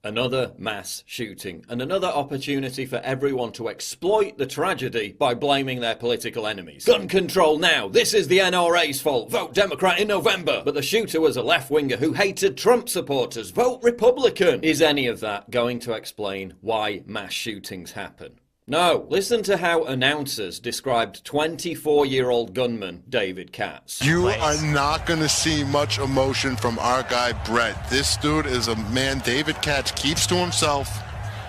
Another mass shooting, and another opportunity for everyone to exploit the tragedy by blaming their political enemies. Gun control now! This is the NRA's fault! Vote Democrat in November! But the shooter was a left-winger who hated Trump supporters! Vote Republican! Is any of that going to explain why mass shootings happen? No. Listen to how announcers described 24-year-old gunman David Katz. You are not going to see much emotion from our guy Brett. This dude is a man David Katz keeps to himself.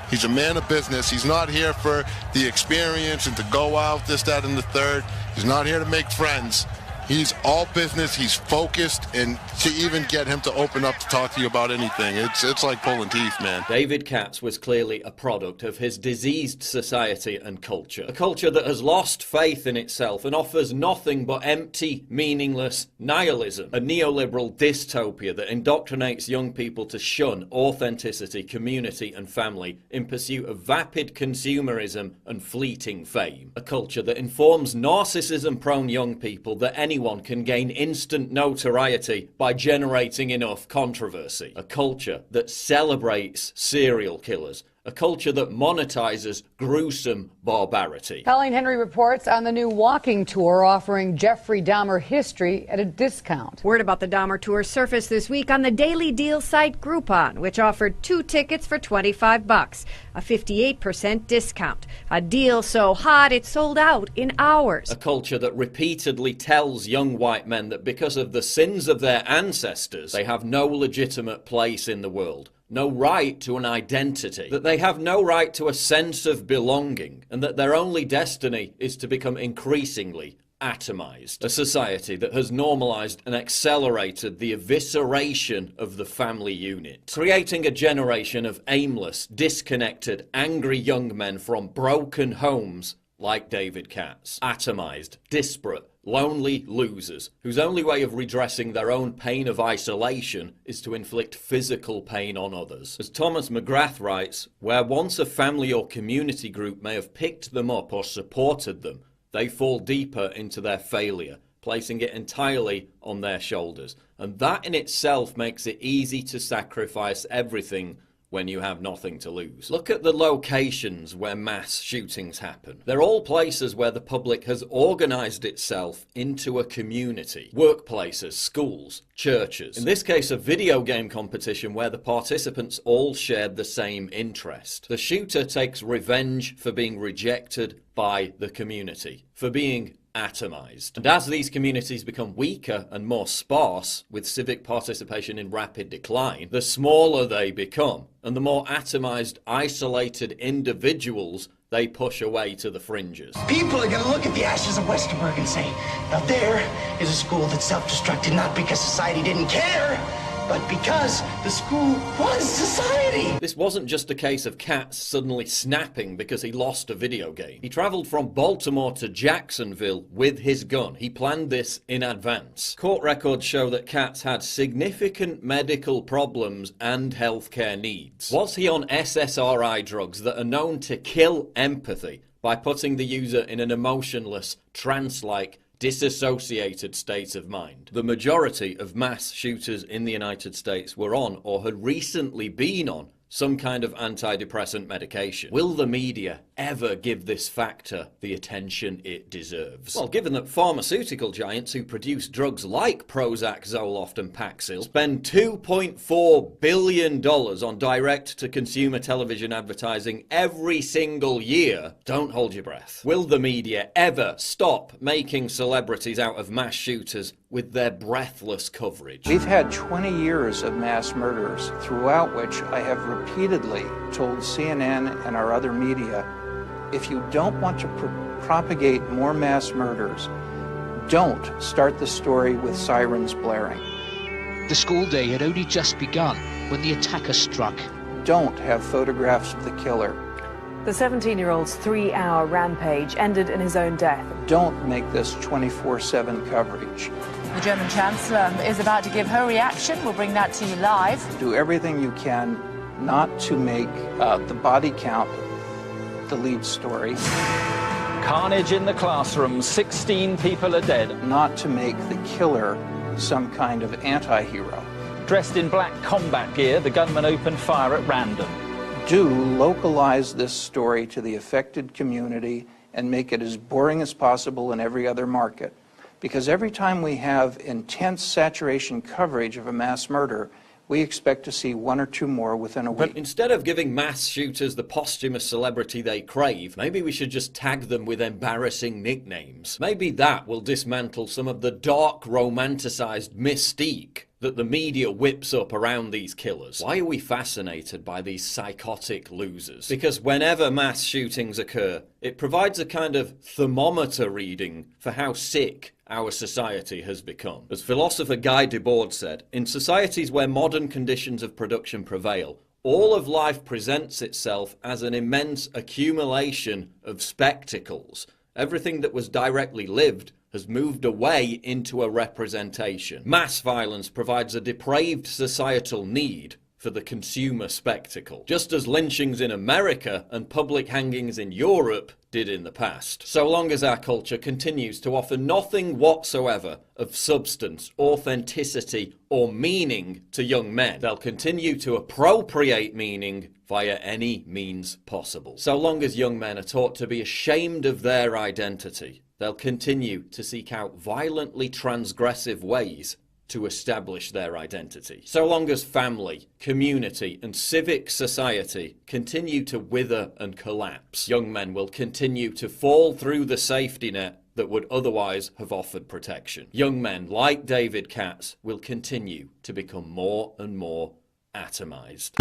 He's a man of business. He's not here for the experience and to go out, this, that, and the third. He's not here to make friends. He's all business, he's focused, and to even get him to open up to talk to you about anything, it's like pulling teeth, man. David Katz was clearly a product of his diseased society and culture. A culture that has lost faith in itself and offers nothing but empty, meaningless nihilism. A neoliberal dystopia that indoctrinates young people to shun authenticity, community and family in pursuit of vapid consumerism and fleeting fame. A culture that informs narcissism-prone young people that anyone can gain instant notoriety by generating enough controversy. A culture that celebrates serial killers. A culture that monetizes gruesome barbarity. Colleen Henry reports on the new walking tour offering Jeffrey Dahmer history at a discount. Word about the Dahmer tour surfaced this week on the daily deal site Groupon, which offered 2 tickets for $25, a 58% discount. A deal so hot it sold out in hours. A culture that repeatedly tells young white men that because of the sins of their ancestors, they have no legitimate place in the world. No right to an identity, that they have no right to a sense of belonging, and that their only destiny is to become increasingly atomized. A society that has normalized and accelerated the evisceration of the family unit, creating a generation of aimless, disconnected, angry young men from broken homes like David Katz. Atomized, disparate, lonely losers whose only way of redressing their own pain of isolation is to inflict physical pain on others. As Thomas McGrath writes, where once a family or community group may have picked them up or supported them, they fall deeper into their failure, placing it entirely on their shoulders. And that in itself makes it easy to sacrifice everything when you have nothing to lose. Look at the locations where mass shootings happen. They're all places where the public has organized itself into a community. Workplaces, schools, churches. In this case, a video game competition where the participants all shared the same interest. The shooter takes revenge for being rejected by the community, for being atomized. And as these communities become weaker and more sparse, with civic participation in rapid decline, the smaller they become, and the more atomized, isolated individuals they push away to the fringes. People are going to look at the ashes of Westerberg and say, now there is a school that self-destructed not because society didn't care, but because the school was society. This wasn't just a case of Katz suddenly snapping because he lost a video game. He traveled from Baltimore to Jacksonville with his gun. He planned this in advance. Court records show that Katz had significant medical problems and healthcare needs. Was he on SSRI drugs that are known to kill empathy by putting the user in an emotionless, trance-like, disassociated state of mind? The majority of mass shooters in the United States were on or had recently been on some kind of antidepressant medication. Will the media ever give this factor the attention it deserves? Well, given that pharmaceutical giants who produce drugs like Prozac, Zoloft and Paxil spend $2.4 billion on direct-to-consumer television advertising every single year, don't hold your breath. Will the media ever stop making celebrities out of mass shooters with their breathless coverage? We've had 20 years of mass murders, throughout which I have repeatedly told CNN and our other media, if you don't want to propagate more mass murders, don't start the story with sirens blaring. The school day had only just begun when the attacker struck. Don't have photographs of the killer. The 17-year-old's 3-hour rampage ended in his own death. Don't make this 24/7 coverage. The German Chancellor is about to give her reaction. We'll bring that to you live. Do everything you can not to make the body count the lead story. Carnage in the classroom, 16 people are dead. Not to make the killer some kind of anti-hero. Dressed in black combat gear, the gunman opened fire at random. Do localize this story to the affected community and make it as boring as possible in every other market. Because every time we have intense saturation coverage of a mass murder, we expect to see one or two more within a week. But instead of giving mass shooters the posthumous celebrity they crave, maybe we should just tag them with embarrassing nicknames. Maybe that will dismantle some of the dark, romanticized mystique that the media whips up around these killers. Why are we fascinated by these psychotic losers? Because whenever mass shootings occur, it provides a kind of thermometer reading for how sick our society has become. As philosopher Guy Debord said, in societies where modern conditions of production prevail, all of life presents itself as an immense accumulation of spectacles. Everything that was directly lived has moved away into a representation. Mass violence provides a depraved societal need for the consumer spectacle, just as lynchings in America and public hangings in Europe did in the past. So long as our culture continues to offer nothing whatsoever of substance, authenticity, or meaning to young men, they'll continue to appropriate meaning via any means possible. So long as young men are taught to be ashamed of their identity, they'll continue to seek out violently transgressive ways to establish their identity. So long as family, community, and civic society continue to wither and collapse, young men will continue to fall through the safety net that would otherwise have offered protection. Young men like David Katz will continue to become more and more atomized.